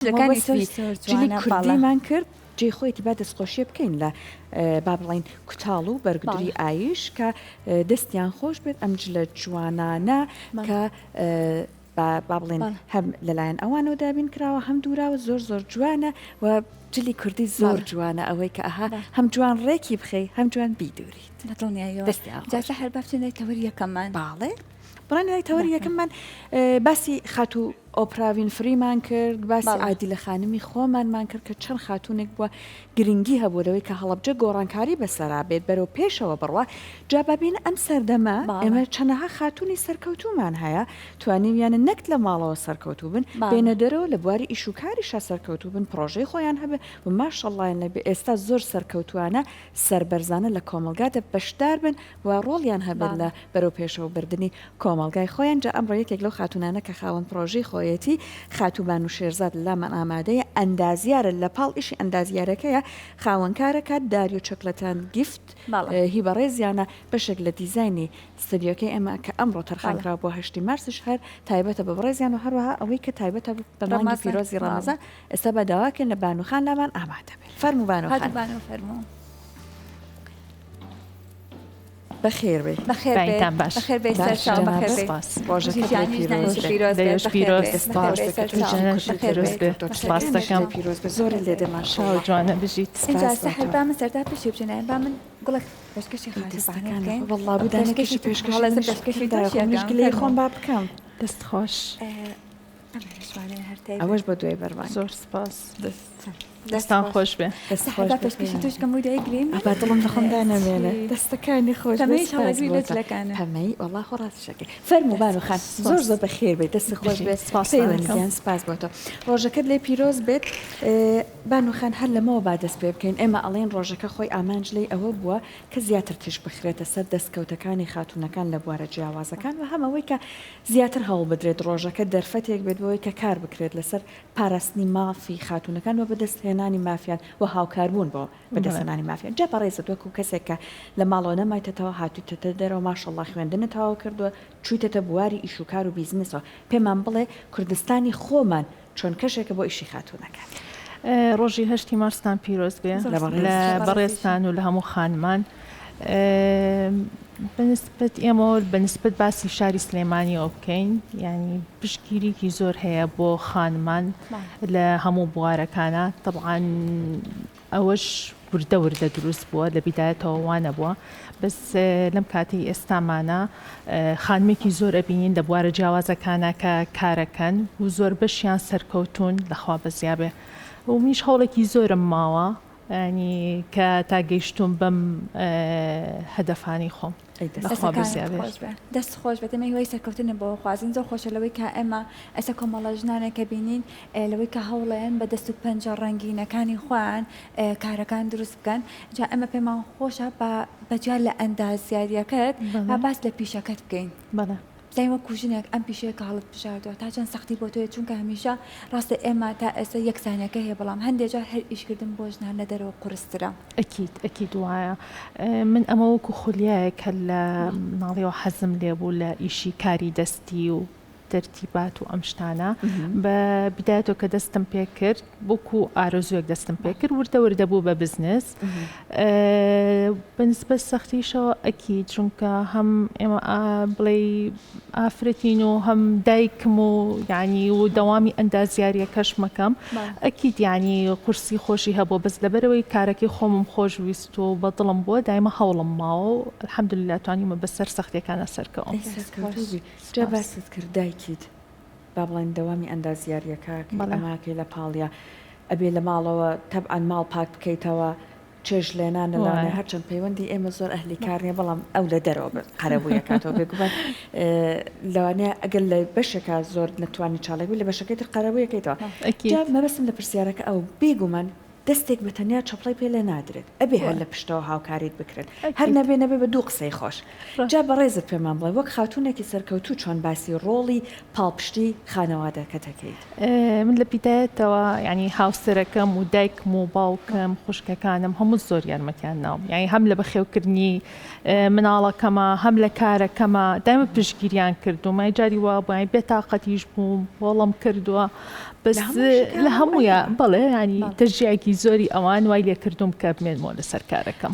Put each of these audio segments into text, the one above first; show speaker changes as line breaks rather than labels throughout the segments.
جلی کوردیمان کرد جێ خۆیەتی با دەستخۆشیە بکەین لە با بڵین کوتاڵ و بەرگدوری ئایش کە دەستیان خۆش بێت ئەم جلە جوانانە کە با بڵێن هەم لەلایەن ئەوانەوە دابین کراوە هەم دووراوە زۆر زۆر جوانە و جلی کوردی زۆر جوانە ئەوەی کە ئەها هەم جوان ڕێکی بخەی هەم جوان بیدوریت
جاسە هەر بەفتنەی تەوەری یەکەممان
باڵێ بڕێنەوەی تەوەری یەکەممان باسی خاتو ئۆپراوین فریمان کرد باسی عادی لە خانمی خۆمانمان کرد کە چەند خاتونێک بووە گرنگی هەبوو لەوەی کە هەڵەبجە گۆڕانکاری بەسەرا بێت بەرەو پێشەوە بڕوە جا ببین ئەم سەردەما ئێمە چەندەها خاتونی سەرکەوتومان هەیە توانیویانە نەک لە ماڵەوە سەرکەوتوو بن بێنە دەرەوە لە بواری ئیش و کاریشە سەرکەوتوو بن پرۆژەی خۆیان هەبێ و ماشەڵڵایان لەبێ ئێستا زۆر سەرکەوتوانە سەربەرزانە لە کۆمەلگاتە بەشدار بن و ڕۆڵیان هەبێت لە بەرەو پێشەوە بردننی کۆمەلگای خۆیان جا ئەمڕۆ یەکێک لەو خاتونانە کە خاوەن پرۆژەی خۆیەتی خاتوبان و شێرزاد لامان ئامادەیە ئەندازیارە لە پاڵ ئیشی ئەندازیارەکەیە خاوەنکارەکە داری و چۆکلەتان گیفت هی بەڕێزیانە بەشێک لە دیزایانی ستودیۆکەی ئێمە کە ئەمڕۆ تەرخانکرا بۆ 8 مارسش هەر تایبەتە بە بەڕێزیان و هەروەها ئەوەی کە تایبەتە بەمانگی پیرۆزی ڕەمەزان ئێستا بەداواکەن لە بانوخان لامان ئامادە بێت فەرموو بانوخان بەخێر بێ
بەخێرتان باش بەخێر بێ سەرچاو بەخێر بێ
پیرۆز بێ زۆر لێ دەماشاو
جوانە بژیت سەحر بامە سەردا پێشی بچێنە با من گوڵک پێشکەشی خاتوبانەکەین
وەڵڵا بوو دانێکیشی پێشکەشی دایخۆ خۆم با بکەم
دەست خۆش
ئەوەش بە دوای بەرمان
زۆر سپاس دەستان خۆش بێ پێشکەشی توشکەم وی دایگرین
با دڵم لەخۆمدا نەمێنێ دەستەکانی خۆش
پەمەی
وەڵڵا خۆ ڕاستشەکەی فەرموو بانوخان زۆر زۆر بەخێر بێت دەستی خۆش بێت سپاس بۆتە ڕۆژەکەت لێ پیرۆز بێت بانوخان هەر لەمەوە با دەست پێ بکەین ئێمە ئەڵێن ڕۆژەکە خۆی ئامانج لێ ئەوە بووە کە زیاتر تش بخرێتە سەر دەستکەوتەکانی خاتونەکان لە بوارە جیاوازەکان و هەمەوەی کە زیاتر هەوڵ بدرێت ڕۆژەکە دەرفەتێک بێت بۆی کە کار بکرێت لەسەر پاراستنی مافی خاتونەکان و بەدەستهێنانی مافیان و هاوکاربوون بۆ بەدەستهێنانی مافیان جا بەڕێزت وەکو کەسێک کە لە ماڵەوە نەمایتەوە هاتوویتە دەرەوە ماشەڵڵا خوێندنت تەواو کردووە چوویتەتە بواری ئیش و کار و بیزنسەوە پێمان بڵێ کوردستانی خۆمان چۆن کەشێکە بۆ ئیشی خاتونەکان
ڕۆژی 8 مارستان پیرۆز بێ لە بەڕێستان و لە هەموو خانمان بەنسبەت ئێمە بەنسبەت باسی شاری سلێمانیەوە بکەین یعنی پشتگیریکی زۆر هەیە بۆ خانمان لە هەموو بوارەکانە طبعاً ئەوەش وردە دروست بووە لە بیدایەتەوە وانە بووە بەس لەم کاتی ئێستامانە خانمێکی زۆر ئەبینین لە بوارە جیاوازەکانە کە کارەکەن و زۆر بەشیان سەرکەوتون لەخوا بەزیابێ و میش هەوڵێکی زۆرم ماوە ینی کە تا گەیشتوم بەم هەدەفانی خۆم دەست خۆش بێت ئەمە هیوای سەرکەوتنە بۆ خوازین زۆر خۆشە لەوەی کە ئێمە ئەسە کۆمەڵە ژنانێکە بینین لەوەی کە هەوڵێن بە دەست و پەنجە ڕەنگینەکانی خۆیان کارەکان دروست بکەن جا ئەمە پێمان خۆشە بەجار لە ئەندازیاریەکەت باس لە پیشەکەت بکەین دایمە کوژنێک ئەم پیشەیەکە هەڵت بژاردەوە تا چەند سەختی بۆ تۆیە چونکە هەمیشە ڕاستە ئێمە تا ئێستا یەکسانیەکە هەیە بەڵام هەندێک جار هەر ئیشکردن بۆ ژنان لە دەرەوە قورسترە
ئەکید وایە من ئەمە وەکو خولیایە کە لە ناڵیەوە حەزم لێبوو لە ئیشی کاری دەستی و ترتیبات و ئەم شتانە بە بدایەتەوە کە دەستم پێ کرد بۆکو ئارۆزوێک دەستم پێ کرد وردە بوو بە بزنس بەنسبەت سەختیشەوە ئەکی چونکە هەم ئێمە بڵێ ئافرەتین و هەم دایکم و یعنی و دەوامی ئەندازیاریە کەش مەکەم ئەکید یعنی قورسی خۆشی هەبوو بەس لەبەرەوەی کارەکەی خۆمم خۆش ویست و بەدڵم بووە دایمە هەوڵم ماوە و الحەمدولله توانیمە بەسەر سەختیەکانە سەرکەوم
جا باست کرد دایکیت با بڵێن دەوامی ئەندازیاریەکە ئەماکەی لە پاڵیا ئەبێ لە ماڵەوە تەبعاً ماڵ پاک بکەیتەوە چێژ لێنان لەلاانە هەرچەند پەیوەندی ئێمە زۆر ئەهلی کارنیە بەڵام ئەو لە دەرەوە قەرەبوویەکاتەوە بێگومان لەوانەیە ئەگەر لە بەشێکە زۆر نەتوانی چاڵێک لە بەشەکەی تر قەرەبوویەکەیتەوە جا مەبەستم لە پرسیارەکە ئەو بێگومان دەستێک بە تەنیا چەپڵی پێ لێ نادرێت ئەبێ هەر لە پشتەوە هاوکاریت بکرێت هەر نەبێ بە دوو قسەی خۆش جا بەڕێزت پێمان بڵێ وەک خاتوونێکی سەرکەوتوو چۆن باسی ڕۆڵی پاڵپشتی خانەوادەکەتەکەیت
من لە بیدایەتەوە ینی هاوسەرەکەم و دایکم و باوکم خوشکەکانم هەموو زۆر یارمەتیان ناوم یعنی هەم لە بەخێوکردنی مناڵەکەمە هەم لە کارەکەمە دایمە پشتگیریان کردو مای جاری وا بووین بێتاقەتیش بووم وەڵم کردووە بس لە هەموویە بەڵێ ینی تەشجیعێکی زۆری ئەوان وای لێ کردوم کە بمێنمەوە لەسەر کارەکەم.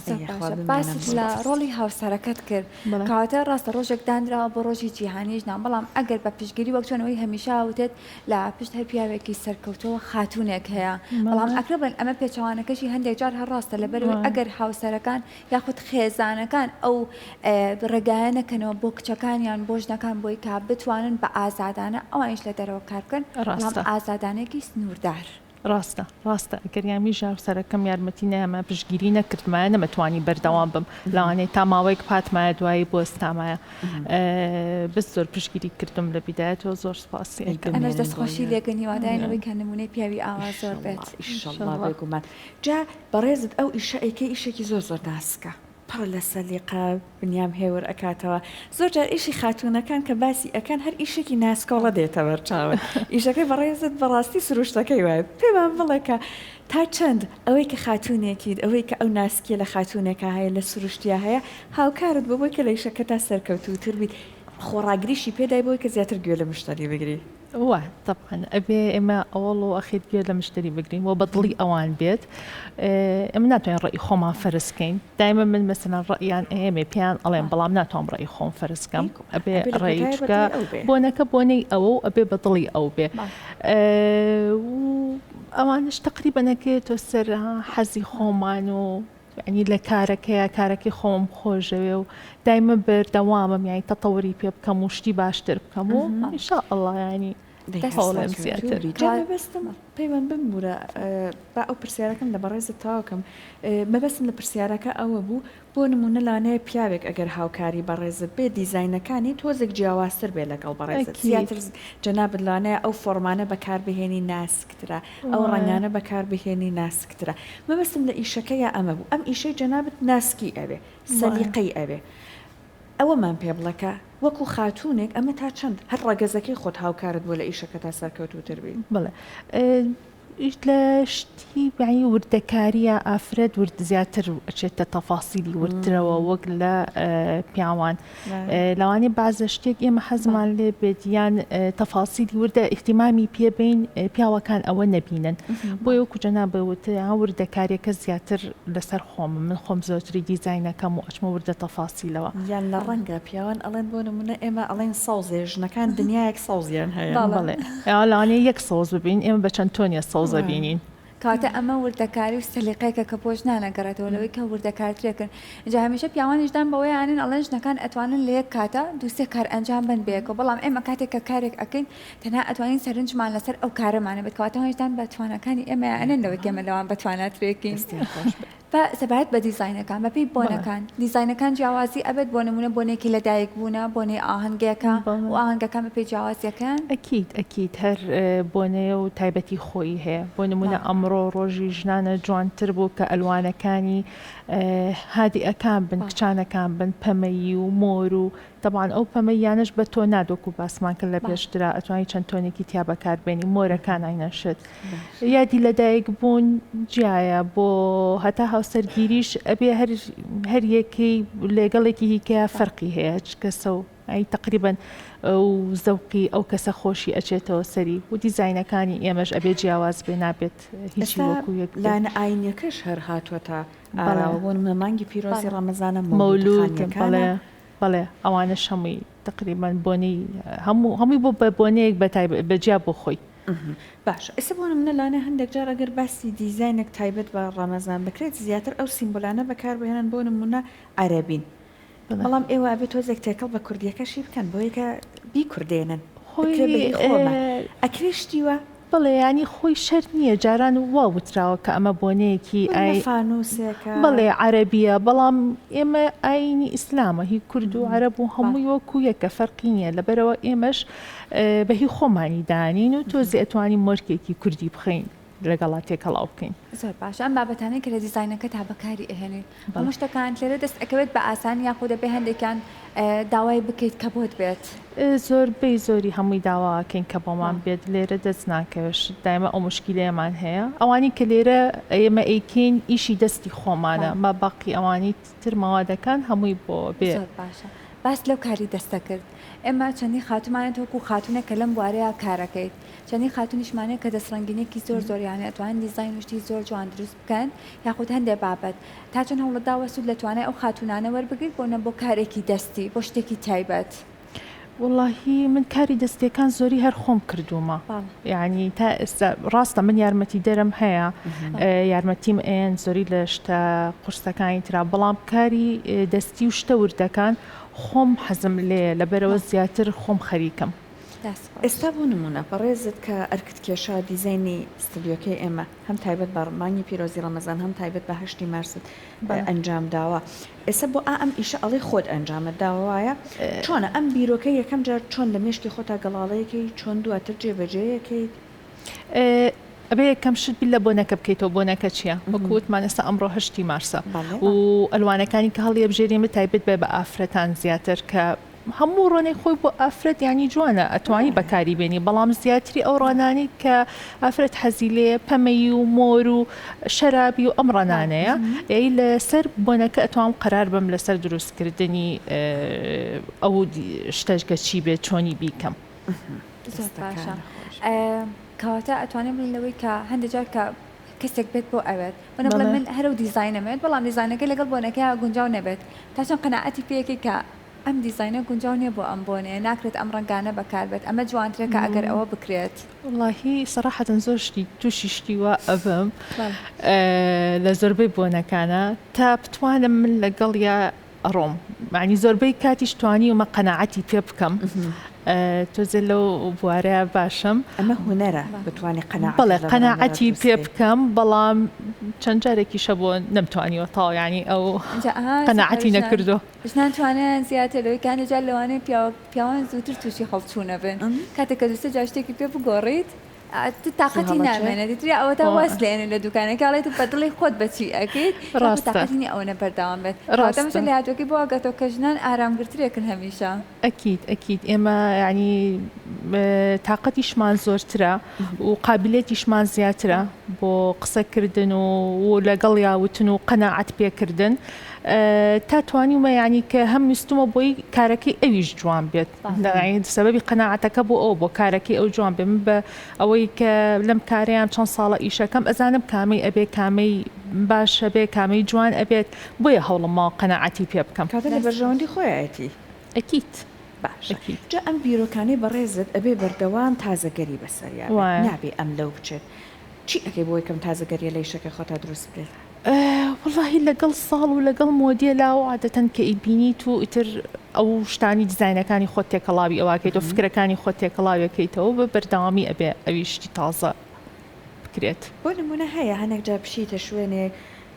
باست لە ڕۆڵی هاوسەرەکەت کرد کاتە ڕاستە ڕۆژێک دانراوە بۆ ڕۆژی جیهانیشنا، بەڵام ئەگەر بە پشتگیری وەکتۆنەوەی هەمیشە وتێت لە پشت هەر پیاوێکی سەرکەوتەوە خاتونێک هەیە، بەڵام ئەکرێبن ئەمە پێچەوانەکەشی هەندێک جار هەر ڕاستە لەبەرەوەی ئەگەر هاوسەرەکان یاخود خێزانەکان ئەو ڕێگایەنەکەنەوە بۆ کچەکانیان بۆ ژنەکان بۆی کا بتوانن بە ئازادانە ئەوانش لە دەرەوە کار بکەن، بەڵام ئازادانێکی سنووردار.
ڕاستە ئەگەریامی ژاوسەرەکەم یارمەتی نەیەمە پشتگیری نەکردمایە نەمەتوانی بەردەوام بم لەوانەیە تا ماوەیەک پاتمایە دوایی بۆ ئستامایە بس زۆر پشتگیری کردم لە بیدایەتەوە زۆر سپاسی.
ئەمەش دەستخۆشی لێگەنیواداینەوەی کە نمونەی پیاوی ئاوا زۆر بێت
ئینشەڵڵا بێگومان. جا بەڕێزت ئەو ئیشە ئەیکەی ئیشێکی زۆر ناسکە پڕ لە سەلیقە بنیام هێور ئەکاتەوە، زۆر جار ئیشی خاتوونەکان کە باسی ئەکەن هەر ئیشێکی ناسکۆڵە دێتە بەرچاوە ئیشەکەی بەڕێزت بەڕاستی سروشتەکەی وایە پێمان بڵێکە تا چەند ئەوەی کە خاتوونێکیت ئەوەی کە ئەو ناسکیە لە خاتوونێکە هەیە لە سروشتیا هەیە هاوکارت بۆی کە لە ئیشەکە تا سەرکەوتوتر بیت خۆڕاگریشی پێدای بۆی کە زیاتر گوێ لە مشتری بگری.
واه طبعا ئەبێ ئێمە ئەوڵ و ئەخیت گوێ لە مشتری بگرین و بەدڵی ئەوان بێت ئەمە ناتوانین ڕێی خۆمان فەرزکەین دایمە من مەسەلەن ڕەیان ئێمێ پێیان ئەڵێن بەڵام ناتوانم ڕێی خۆم فەرزکەم ئەبێ ڕێیچکە بۆنەکە بۆنەی ئەوە و ئەبێ بەدڵی ئەو بێ ئەوانش تقریبەنەکەێتۆ سەر حەزی خۆمان و ینی لە کارەکەی خۆم خۆشەوێ و دایمە بەردەوامم یانی تەتەوری پێ بکەم و شتی باشتر بکەم و ئینشاءالله ینی هەوڵێم زیاتر.
مەبەستم پەیوەند بمورە با ئەو پرسیارەکەم لە بەڕێزت تاوکەم مەبەستم لە پرسیارەکە ئەوە بوو بۆ نمونە لانەیە پیاوێک ئەگەر هاوکاری بەڕێزت بێ دیزاینەکانی تۆزێک جیاوازتر بێ لەگەڵ بەڕێزت زیاتر جەنابەت لانەیە ئەو فۆرمانە بەکاربهێنی ناسکترە ئەو ڕەنگانە بەکاربهێنی ناسکترە. مەبەستم لە ئیشەکەیە ئەمە بوو ئەم ئیشەی جەنابەت ناسکی ئەوێ سەلیقەی ئەوێ ئەوەمان پێ بڵەکە وەکو خاتوونێک ئەمە تا چەند هەر ڕەگەزەکەی خۆت هاوکارت بۆ لە ئیشەکە تا سەرکەوتوتر بین.
بڵێ لە شتی بەعی وردەکاریە ئافرەت ورد زیاتر ئەچێتە تەفاسیلی وردترەوە وەک لە پیاوان لەوانەیە بازە شتێک ئێمە حەزمان لێ بێت یان تەفاسیلی وردە احتیمامی پێبین پیاوەکان ئەوە نەبینن بۆی وەکو جەنابەوتە وردەکاریەکە زیاتر لەسەر خۆم من خۆم زۆتری دیزاینەکەم و ئەچمە وردە تەفاسیلەوە
یان لە ڕەنگە پیاوان ئەڵێن بۆ نمونە ئێمە ئەڵێن سەوزێ ژنەکان دنیایەک سەوزیان هەیە
بڵێ لەوانەیە یەک سەوز ببین ئێمە بە چەند تۆنیە سەوز بینین.
کاتە ئەمە وردەکاری و سەلیقەیەکە کە پۆش نانەگەڕێتەوە لەوەی کە وردەکارترێکن جا هەمیشە پیاوانیشدان بەوەی یانن ئەڵێن ژنەکان ئەتوانن لە یەک کاتە دووسێ کار ئەنجام بن بێکەوە بەڵام ئێمە کاتێک کە کارێک ئەەکەین تەنها ئەتوانین سەرنجمان لەسەر ئەو کارەمانە بێت کاتەوەشدان بە توانەکانی ئێمە ئەنن لەوەی ئێمە لەوان بەتواناترێکین. سەبارەت بە دیزاینەکان بەپی بۆنەکان دیزاینەکان جیاوازی ئەبێت بۆ نمونە بۆنێکی لەدایک بوونە بۆنەی ئاهەنگەکە و ئاهەنگەکان بەپی جیاوازیەکان
ئەکیید هەر بۆنەیە و تایبەتی خۆی هەیە بۆ نمونە ئەمڕۆ ڕۆژی ژنانە جوانتر بوو کە ئەلوانەکانی هادیئەکان بن کچانەکان بن پەمەیی و مۆر و طبعاً ئەو پەمەیانش بە تۆ نادۆک و باسمان کرد لە پێشترا ئەتوانی چەند تۆنێکی تیا بەکاربێنی مۆرەکان ئاینەشت یادی لەدایک بوون جیایە بۆ هەتا هاوسەرگیریش ئەبێ هەر یەکەی لێگەڵێکی هیکە فەرقی هەیە چ کەسە و ئەی تقریباً و زەوقی ئەو کەسە خۆشی ئەچێتەوە سەری و دیزاینەکانی ئێمەش ئەبێ جیاواز بێ نابێت هیچ وەکو یەک
لاەنە ئاینەکەش هەر هاتووەتە ئاراوەبوون مەمانگی پیرۆزی ڕەمەزانە
مەولودەکانە بەڵێ ئەوانش هەمووی تقریباً بۆنی هەمووی بۆ بە بۆنەیەک بەجیا بۆ خۆی.
باش ئێستا بۆ منە لاانە هەندێک جار ئەگەر باسی دیزاینێک تایبەت بە ڕەمەزان بکرێت زیاتر ئەو سیمبولانە بەکاربهێنن بۆ نمونە عەرەبین بەڵام ئێوە ئەبێت تۆزێک تێکەڵ بە کوردیەکەشی بکەن بۆ یەکە بیکوردێنن ئەکرێشتیوە
بڵێ ینی خۆی شەر نییە جاران وا وتراوە کە ئەمە بۆنەیەکی
فانوسێکە
بڵێ عەرەبیە بەڵام ئێمە ئاینی ئیسلامە هی کورد و عەرەب و هەمووی وەکو یەکە فەرقی نییە لەبەرەوە ئێمەش بەهی خۆمانی دانین و تۆزی ئەتوانی مۆرکێکی کوردی بخەین لەگەڵا تێکەڵاو بکەین.
زۆر باش ئەم بابەتانەی کە لە دیزاینەکە تا بەکاری ئەهێنێت هەموو شتەکان لێرە دەست ئەەکەوێت بە ئاسانی یاخۆ دەبێ هەندێکیان داوای بکەیت کە بۆت بێت
زۆربەی زۆری هەمووی داواکەین کە بۆمان بێت لێرە دەست ناکەوێش دایمە ئەو مشکلەیەمان هەیە ئەوانی کە لێرە ئێمە ئەیکەین ئیشی دەستی خۆمانە ما باقی ئەوانی تر ماوادەکان هەمووی بۆ بێ.
زۆر باشە باس لەو کاری دەستە کرد ئێمە چەندی خاتومانێت وەکو خاتونە کە لەم بوارەیە کارەکەیت چەندی خاتونیشمانەیە کە دەستڕنگینێکی زۆر یانە ئەتوانن دیزاین وشتی زۆر جوان دروست بکەن یاخود هەندێک بابەت تا چەند هەوڵەدا وەسود لەتوانێت ئەو خاتونانە وەربگریت بۆ کارێکی دەستی بۆ شتێکی تایبەت.
واللهی من کاری دەستیەکان زۆری هەر خۆم کردومە یعنی تا ئێستا ڕاستە من یارمەتی دەرم هەیە یارمەتیم ئێن زۆری لە شتە قورسەکانی ترا بەڵام کاری دەستی و شتە وردەکان خۆم حەزم لێ لەبەرەوە زیاتر خۆم خەریکم.
ئێستا بۆ نمونە بەڕێزت کە ئەرکت کێشا دیزایانی ستودیۆکەی ئێمە هەم تایبەت بە ڕمانی پیرۆزی ڕەمەزان هەم تایبەت بە 8 مارست ئەنجام داوە ئێستا بۆ ئەم ئیشە ئەڵێ خۆت ئەنجامت داوایە چۆنە ئەم بیرۆکەی یەکەم جار چۆن لە مێشکی خۆتا گەڵاڵەیەکەی چۆن دواتر جێبەجێیەکەیت
ئەبێ یەکەم شت بیل لە بۆنەکە بکەیتەوە بۆنەکە چییە وەکووتمان ئێستا ئەمڕۆ 8 مارسە و ئەلوانەکانی کە هەڵی ئەبژێریمە تایبەت بێ بە ئافرەتان زیاتر کە هەموو ڕۆنەی خۆی بۆ ئافرەت ینی جوانە ئەتوانی بەکاری بێنی بەڵام زیاتری ئەو ڕۆنانی کە ئافرەت حەزی لێ پەمەی و مۆر و شەرابی و ئەم ڕەنانەیە ئەی لەسەر بۆنەکە ئەتوان قەرار بم لەسەر دروستکردنی ئەو شتەشگە چی بێت چۆنی بیکەم.
باشە کەواتە ئەتوانێت بڵین لەوەی کە هەندێک جار کە کەسێک بێت بۆ ئەوێت منە بڵێ من هەرو دیزاینەمێت بەڵام دیزاینەکەی لەگەڵ بۆنەکە گونجاو نەبێت تا چەند قەناعەتی پێیەکی کە ئەم دیزاینە گونجاو نییە بۆ ئەم بۆنێ ناکرێت ئەم ڕەنگانە بەکاربێت ئەمە جوانترە کە ئەگەر ئەوە بکرێت.
واللهی سەراحەتەن زۆر شتی تووشی شتی وا ئەبم لە زۆربەی بۆنەکانە تا بتوانم من لەگەڵ یا ئەڕۆم معنی زۆربەی کاتیش توانی ومە قەناعەتی پێ بکەم تۆزە لەو بوارەیە باشم
ئەمە هوەرە بتوانانی
بەڵێ قەناعەتی پێ بکەم بەڵام چەند جارێکیشە بۆ نەمتوانیوە تاو ینی ئەو قەناعەتی نەکردو
ناتوانیان زیاتر لەوەی کانەجار لەوانەیە پیاوان زووتر تووشی خەڵچوونە بن کاتێک کە دووسە جار شتێکی پێ بگۆڕیت تااقەتی نامێنێت تری ئەوە تا واس لێنە لە دوکانەکەڵێت بە دڵی خۆت بەچی ئەەکەیت ڕاستەقەتنی ئەوە نەبەرداوام بێت ڕاستەمەشە لە هاتووەکەی بۆ ئەگەتەوە کە ژنان ئارامگرترێکن هەمیشە
ئەکید ئێمە ینی تااقەتیشمان زۆرترە و قابلێتیشمان زیاترە بۆ قسەکردن و لەگەڵ یاوتن و قەناعەت پێکردن تا توانیمە ینی کە هەم ویستمە بۆی کارەکەی ئەویش جوان بێت سەبەبی قەناعەتەکە بۆ ئەو بۆ کارەکەی ئەو جوان بێ من بە ئەوەی کە لەم کارەیان چەند ساڵە ئیشەکەم ئەزانم کامەی ئەبێ کامەی باشە بێ کامەی جوان ئەبێت بۆیە هەوڵمەوە قەناعەتی پێ بکەم
کاتە لە بەرژەوەندی خۆیەتی
ئەکیت
باش جا ئەم بیرۆکانی بەڕێزت ئەبێ بەردەوام تازەگەری بەسەریان نابێ ئەم لەو بچێت چی ئەەکەی بۆ یکەم تازەگەریە لە یشەکە خۆتا دروست بێت
واللهی لەگەڵ ساڵ و لەگەڵ مۆدیێلا و عادەتەن کە ئیبینیت و ئیتر ئەو شتانی دیزاینەکانی خۆت تێکەڵاوی ئەوواکەیت و فکرەکانی خۆت تێکەڵاوەکەیتەوە بە بەردەوامی ئەبێ ئەویشتی تازە بکرێت.
بۆ نمونە هەیە هەنێک جا بشیتە شوێنێک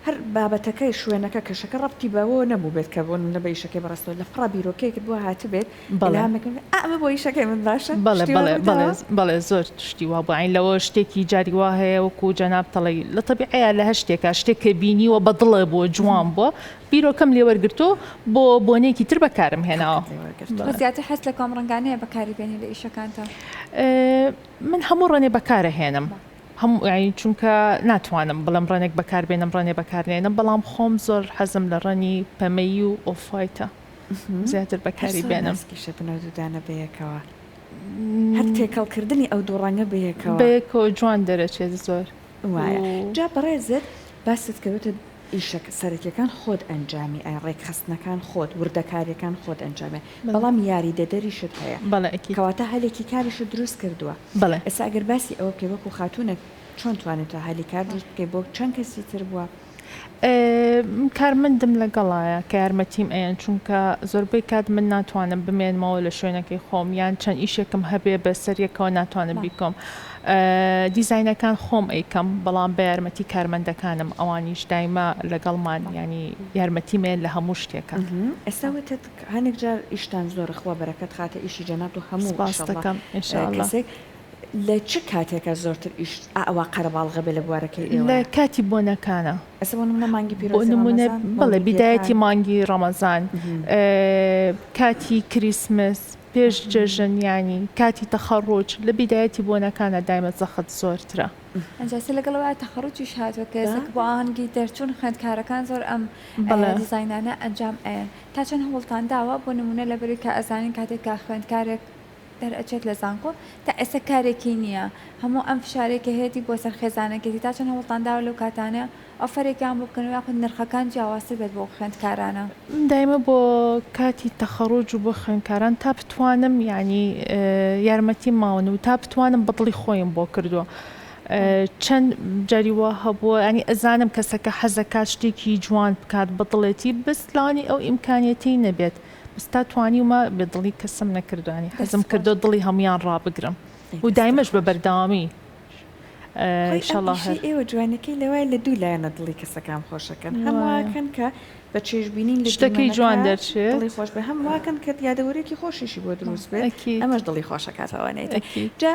هەر بابەتەکەی شوێنەکە کەشەکە ڕەبتی بەوە نەبوو بێت کە بۆن لە بە ئیشەکەی بەڕاستەوە لە فڕا بیرۆکەیەکت بۆ هاتبێت ئەمە بۆ ئیشەکەی من باشە
بەڵێ زۆر شتی وا بۆین لەوە شتێکی جاری وا هەیە وەکو جەناب تەڵی لە تەبیعەیە لە هەر شتێکە شتێککە بینیوە بەدڵە بۆ جوان بۆ بیرۆکەم لێوەرگرتو بۆ بۆنێکی تر بەکارم هێناوە
زیاتر حەز لە کام ڕنگانەیە بەکاری بێنی لە ئیشەکانتە
من هەموو ڕێنێ بەکارە هێنم هەموو یعنی چونکە ناتوانم بڵم ڕێنێک بەکاربێنم ڕێنێ بەکارێنم بەڵام خۆم زۆر حەزم لە ڕەنی پەمەی و ئۆفایتە زیاتر بەکاری بێنم
کیشە بنەودودانە بەیەکەوە هەر تێکەڵکردنی ئەو دووڕەنگە
بەیەکەوە جوان دەرەچێت زۆر
وایە جا بەڕێزت باست کەوتە ئیشە سەرەکیەکان خۆت ئەنجامی ئای ڕێکخستنەکان خۆت وردەکاریەکان خۆت ئەنجامێ بەڵام یاری دەدەریشت هەیە کەواتە هەلێکی کاریشت دروست کردووە ئێستا ئەگەر باسی ئەوە بکەی وەکو خاتوونێک چۆن توانێت تا هەلی کار دروست بکەی بۆ چەند کەسی تر بووە
کارمەندم لەگەڵایە کە یارمەتیم ئەیان چونکە زۆربەی کات من ناتوانم بمێنمەوە لە شوێنەکەی خۆم یان چەند ئیشێکم هەبێ بە سەریەکەوە ناتوانم بیکۆم دیزاینەکان خۆم ئەیکەم بەڵام بە یارمەتی کارمەندەکانم ئەوانیش دایما لەگەڵمان ینی یارمەتیمێن لە هەموو شتێکە
ئێستاوێت هەنێک جار ئیشتان زۆر خوا بەرەکەت خاتە ئیشی جەنات و هەموو
باسەکەم
کەسێک لە چ کاتێکە زۆرتر ئیش ئەوە قەرەباڵغە بێ لە بوارەکەی
لە کاتی بۆنەکانە
ئەسە بۆ نمونە مانگی پیرۆزی
بڵێ بیدایەتی مانگی ڕەمەزان کاتی کریسمس پێش جەژن ینی کاتی تەخەڕۆج لە بیدایەتی بۆنەکانە دایمە زەخت زۆرترە
ئەنجاسی لەگەڵەوە تەخەڕوجیش هاتووە کە بۆ ئاهەنگی دەرچوون خوێندکارەکان زۆر ئەم دیزاینانە ئەنجام ئەیەن تا چەند هەوڵتان داوە بۆ نمونە لەبەری کە ئەزانین کاتێک کا خوێندکارێک دەرئەچێت لە زانکۆ تا ئێستا کارێکی نییە هەموو ئەم فشارێکی هەیەی بۆ سەر خێزانەکەی تا چەند هەوڵتان داوە لەو کاتانە ئەفەرێکیان بۆ بکەن یاخود نرخەکان جیاوازتر بێت بۆ خوێندکارانە
دایمە بۆ کاتی تەخەڕوج و بۆ خوێندکاران تا بتوانم ینی یارمەتی ماون و تا بتوانم بەدڵی خۆیم بۆ کردووە چەند جاریوە هەبووە ینی ئەزانم کەسەکە حەزەکات شتێکی جوان بکات بەدڵێتی بستلانی ئەو ئیمکانیەتی نەبێت بستا توانیمە بێدڵی کەسم نەکردوانی حەزم کردو دڵی هەمویان ڕابگرم و دایمەش بە بەرداوامی
ئێوە جوانەکەی لەوای لە دوو لایەنە دڵی کەسەکان خۆشەکەن هەمواکەن کە بە چێژبینین لە
شتەکەی جوان دەرچێت
دڵی خۆش بە هەمواکەن کە یادەوەرێکی خۆشیشی بۆ دروست بێت ئەمەش دڵی خۆشەکاتەوەنێت جا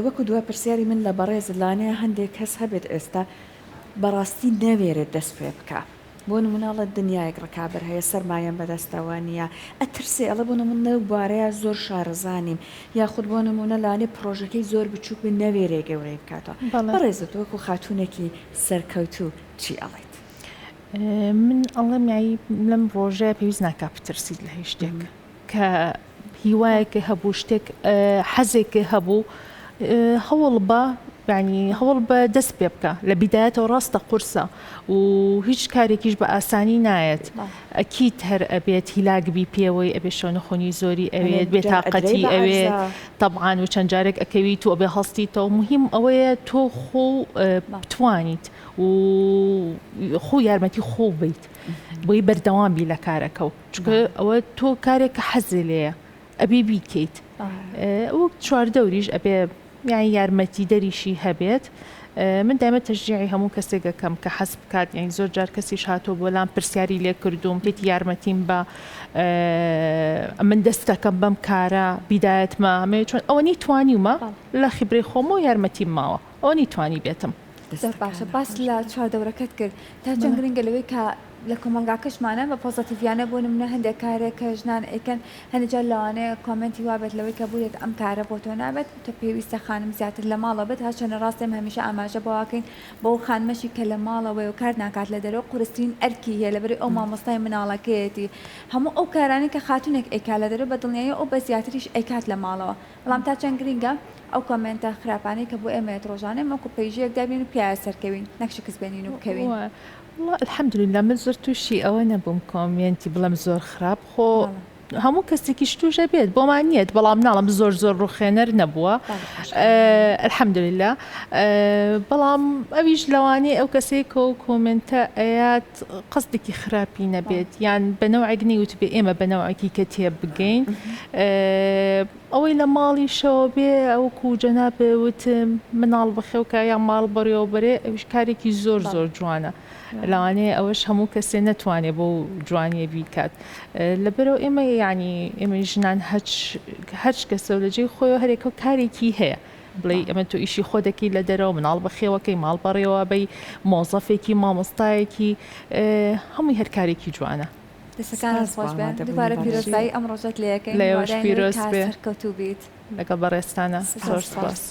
وەکو دووە پرسیاری من لە بەڕێز لانەیە هەندێک کەس هەبێت ئێستا بەڕاستی نەوێرێت دەست پێ بکە بۆ نموناڵە دنیایەک ڕکابەر هەیە سەرمایەم بەدەستەوە نیە ئەترسێ ئەڵە بۆ نمونە بوارەیە زۆر شارەزانیم یاخود بۆ نمونە لانێ پرۆژەکەی زۆر بچووک بە نەوێرێ گەورەی بکاتەوە بەڕێزت وەکو خاتوونێکی سەرکەوتو چی ئەڵێت
من ئەڵێم یایی لەم ڕۆژەیە پێویست ناکا بترسید لە هیچ شتێک کە هیوایەکە هەبوو شتێک حەزێکە هەبوو هەوڵ بە ینی هەوڵ بە دەست پێ بکە لە بیدایەتەوە ڕاستە قورسە و هیچ کارێکیش بە ئاسانی نایەت ئەکیت هەر ئەبێت هیلاگبی پێوەی ئەبێ شەونە خۆنی زۆری ئەوێت بێتاقەتی ئەوێ طبعاان و چەند جارێک ئەکەوی تو ئەبێ هەستیتەوە مهم ئەوەیە تۆ خۆ بتوانیت و خۆ یارمەتی خۆ بیت بۆی بەردەوام بی لە کارەکە و چکە ئەوە تۆ کارێکە حەزی لێیە ئەبێ بیکەیت ئەو چواردەوریش ئەبێ یان یارمەتی دەریشی هەبێت من دایمە تەشجیعی هەموو کەسێک دەکەم کە حەز بکات یعنی زۆر جار کەسیش هاتۆ بۆلام پرسیاری لێ کردوم پێی یارمەتیم بە من دەستەکەم بەم کارە بیدایەتمە ئەمێ چۆن ئەوە نیتوانیمە لە خیبرەی خۆمە و یارمەتیم ماوە ئەوە نیتوانی بێتم
باشە باس لە چواردەورەکەت کرد تا چەند گرنگە لەوەی کە لە کۆمەلگاکەشمانە بە پۆزتیڤیانە بۆ نمونە هەندێک کارێک کە ژنان ئەیکەن هەندێکجار لەوانەیە کۆمنتی وابێت لەوەی کە بوویت ئەم کارە بۆ تۆ نابێت تۆ پێویستە خانم زیاتر لە ماڵە بێت هاچەنە ڕاستێم هەمیشە ئاماژە بۆواکەین بۆ خانمەشی کە لە ماڵەوەی و کار ناکات لە دەرەوە قورسترین ئەرکی هەیە لەبەری ئەو مامۆستای مناڵەکەیەتی هەموو ئەو کارانی کە خاتونێک ئەیکا لە دەرەوە بە دڵنیایی ئەو بە زیاتریش ئەیکات لە ماڵەوە بەڵام تا چەند گرنگە ئەو کۆمنتە خراپانەی کە بۆ ئێمەیەت ڕۆژانێ مەکو پێیژەیەک دابین و پیاە سەرکەوین نەکشکس بێنین و بکەوین
الحەمدولillah من زۆر تووشی ئەوە نەبووم کۆمنتی بڵم زۆر خراپ خۆ هەموو کەسێکی شتوژە بێت بۆمان نیەت بەڵام ناڵم زۆر ڕوخێنەر نەبووە الحەمدولillah بەڵام ئەویش لەوانەیە ئەو کەسێک و کۆمنتە ئەیات قەسدێکی خراپی نەبێت یان بەنەوعێک نەیوت بێ ئێمە بەنەوعێکی کە تێ بگەین ئەوەی لە ماڵی شەوە بێ ئەوکو جەنابێ وتم مناڵ بخێوکە یان ماڵ بەڕێوە بەرێ ئەوش کارێکی زۆر جوانە لەوانەیە ئەوەش هەموو کەسێ نەتوانێت بۆ جوانیە بیکات لەبەرەوە ئێمە ینی ئێمە ژنان هەچ کەسە لە جێی خۆی هەرێکە و کارێکی هەیە بڵێ ئەمە تۆ ئیشی خۆ دەکەی لە دەرەوە مناڵ بەخێوەکەی ماڵ بەڕێوە بەی مۆزەفێکی مامۆستایەکی هەمووی هەر کارێکی جوانە
دەستەکان خۆش بێن دووبارە پیرۆزبایی ئەم ڕۆژەت لەکەین
لەوەش پیرۆز بێ
کەوتو بیت
لەگەڵ بەڕێستانە زۆر سپاس.